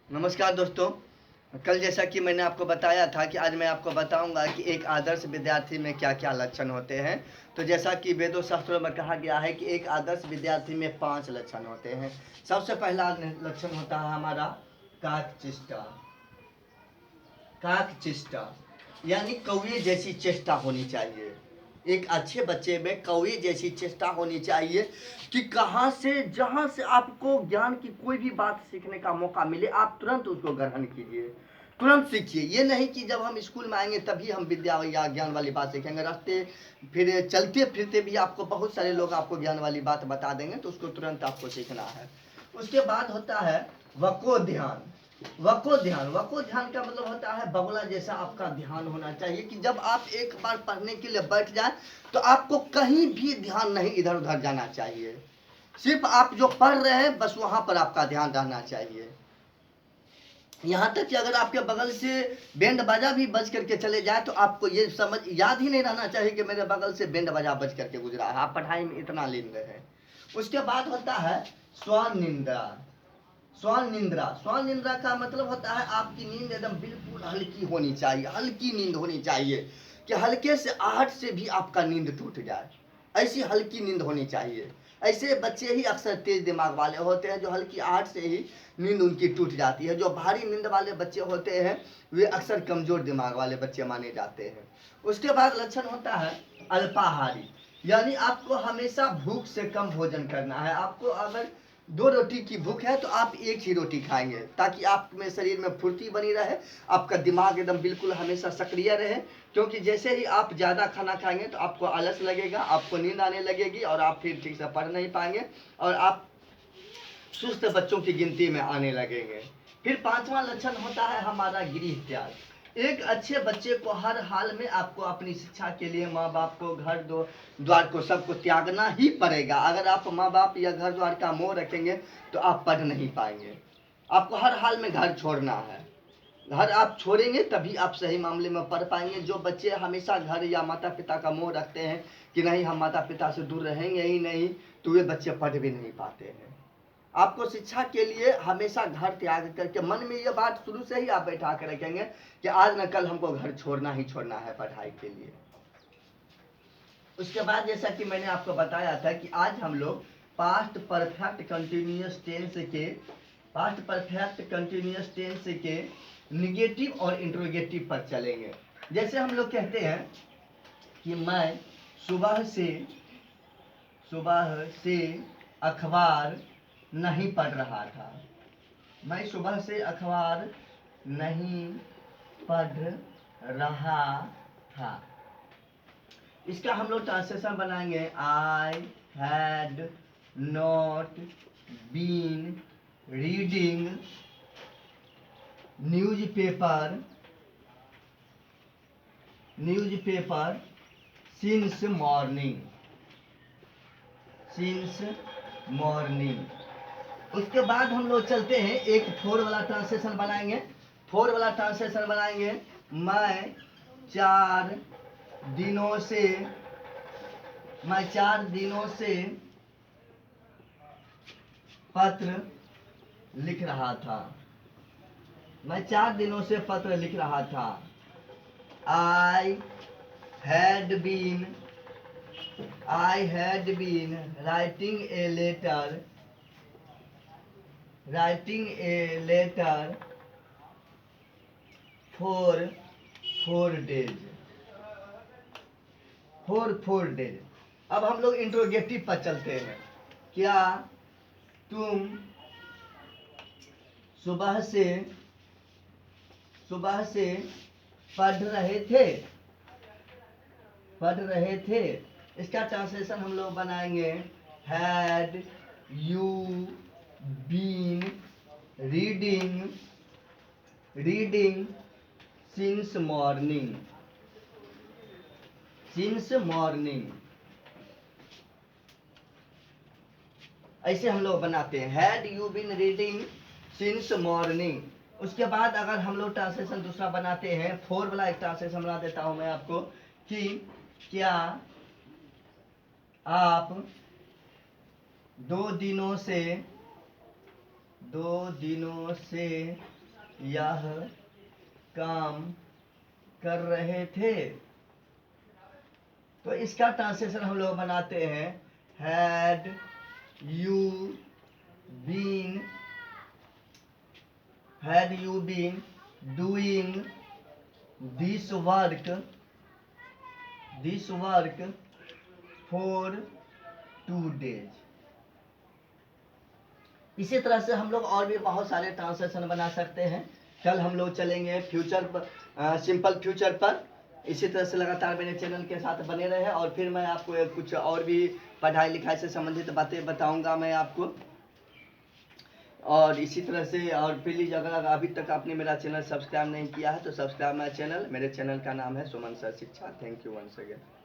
नमस्कार दोस्तों। कल जैसा कि मैंने आपको बताया था कि आज मैं आपको बताऊंगा कि एक आदर्श विद्यार्थी में क्या-क्या लक्षण होते हैं। तो जैसा कि वेदों शास्त्रों में कहा गया है कि एक आदर्श विद्यार्थी में 5 लक्षण होते हैं। सबसे पहला लक्षण होता है हमारा काकचेष्टा। काकचेष्टा यानी कौवे जैसी चेष्टा होनी चाहिए। एक अच्छे बच्चे में कौवे जैसी चेष्टा होनी चाहिए कि कहाँ से जहाँ से आपको ज्ञान की कोई भी बात सीखने का मौका मिले आप तुरंत उसको ग्रहण कीजिए, तुरंत सीखिए। ये नहीं कि जब हम स्कूल में आएंगे तभी हम विद्या या ज्ञान वाली बात सीखेंगे। रास्ते फिर चलते फिरते भी आपको बहुत सारे लोग आपको ज्ञान वाली बात बता देंगे तो उसको तुरंत आपको सीखना है। उसके बाद होता है वको ध्यान। वको ध्यान, वको ध्यान का मतलब होता है बगुला जैसा आपका ध्यान होना चाहिए कि जब आप एक बार पढ़ने के लिए बैठ जाए तो आपको कहीं भी ध्यान नहीं इधर उधर जाना चाहिए। सिर्फ आप जो पढ़ रहे हैं बस वहां पर आपका ध्यान रहना चाहिए। यहाँ तक कि अगर आपके बगल से बैंड बाजा भी बज करके चले जाए तो आपको ये समझ याद ही नहीं रहना चाहिए कि मेरे बगल से बैंड बाजा बज करके गुजरा है। आप पढ़ाई में इतना लीन रहे। उसके बाद होता है स्वान निंदा। स्वान निंद्रा, स्वान निंद्रा का मतलब होता है आपकी नींद एकदम बिल्कुल हल्की होनी चाहिए, हल्की नींद होनी चाहिए कि हल्के से आहट से भी आपका नींद टूट जाए। ऐसी हल्की नींद होनी चाहिए। ऐसे बच्चे ही अक्सर तेज दिमाग वाले होते हैं जो हल्की आहट से ही नींद उनकी टूट जाती है। जो भारी नींद वाले बच्चे होते हैं वे अक्सर कमजोर दिमाग वाले बच्चे माने जाते हैं। उसके बाद लक्षण होता है अल्पाहारी, यानी आपको हमेशा भूख से कम भोजन करना है। आपको अगर 2 रोटी की भूख है तो आप 1 ही रोटी खाएंगे ताकि आप में शरीर में फुर्ती बनी रहे, आपका दिमाग एकदम बिल्कुल हमेशा सक्रिय रहे। क्योंकि जैसे ही आप ज़्यादा खाना खाएंगे तो आपको आलस लगेगा, आपको नींद आने लगेगी और आप फिर ठीक से पढ़ नहीं पाएंगे और आप सुस्त बच्चों की गिनती में आने लगेंगे। फिर 5वां लक्षण होता है हमारा गृह त्याग। एक अच्छे बच्चे को हर हाल में आपको अपनी शिक्षा के लिए माँ बाप को, घर द्वार को, सबको त्यागना ही पड़ेगा। अगर आप माँ बाप या घर द्वार का मोह रखेंगे तो आप पढ़ नहीं पाएंगे। आपको हर हाल में घर छोड़ना है। घर आप छोड़ेंगे तभी आप सही मामले में पढ़ पाएंगे। जो बच्चे हमेशा घर या माता पिता का मोह रखते हैं कि नहीं हम माता पिता से दूर रहेंगे ही नहीं, तो वे बच्चे पढ़ भी नहीं पाते हैं। आपको शिक्षा के लिए हमेशा घर त्याग करके मन में ये बात शुरू से ही आप बैठा कर रखेंगे कि आज न कल हमको घर छोड़ना ही छोड़ना है पढ़ाई के लिए। उसके बाद जैसा कि मैंने आपको बताया था कि आज हम लोग पास्ट परफेक्ट कंटिन्यूअस टेंस के निगेटिव और इंट्रोगेटिव पर चलेंगे। जैसे हम लोग कहते हैं कि मैं सुबह से अखबार नहीं पढ़ रहा था। मैं सुबह से अखबार नहीं पढ़ रहा था। इसका हम लोग ट्रांसलेशन बनाएंगे I had not been reading newspaper since morning. उसके बाद हम लोग चलते हैं एक 4 वाला ट्रांसलेशन बनाएंगे। 4 वाला ट्रांसलेशन बनाएंगे मैं 4 दिनों से पत्र लिख रहा था। मैं 4 दिनों से पत्र लिख रहा था। I had been writing a letter for 4 days. अब हम लोग इंट्रोगेटिव पर चलते हैं। क्या तुम सुबह से पढ़ रहे थे। इसका ट्रांसलेशन हम लोग बनाएंगे had you been reading since morning. ऐसे हम लोग बनाते हैं had you been reading since morning. उसके बाद अगर हम लोग ट्रांसलेशन दूसरा बनाते हैं 4 वाला एक ट्रांसलेशन बना देता हूं मैं आपको कि क्या आप 2 दिनों से 2 दिनों से यह काम कर रहे थे। तो इसका ट्रांसलेशन हम लोग बनाते हैं, had you been doing this work for 2 days। इसी तरह से हम लोग और भी बहुत सारे ट्रांसलेशन बना सकते हैं। कल हम लोग चलेंगे फ्यूचर पर, सिंपल फ्यूचर पर। इसी तरह से लगातार मेरे चैनल के साथ बने रहे, और फिर मैं आपको कुछ और भी पढ़ाई लिखाई से संबंधित बातें बताऊंगा मैं आपको। और इसी तरह से, और प्लीज़ अगर अभी तक आपने मेरा चैनल सब्सक्राइब नहीं किया है तो सब्सक्राइब माई चैनल। मेरे चैनल का नाम है Suman sir Shiksha. Thank you once again.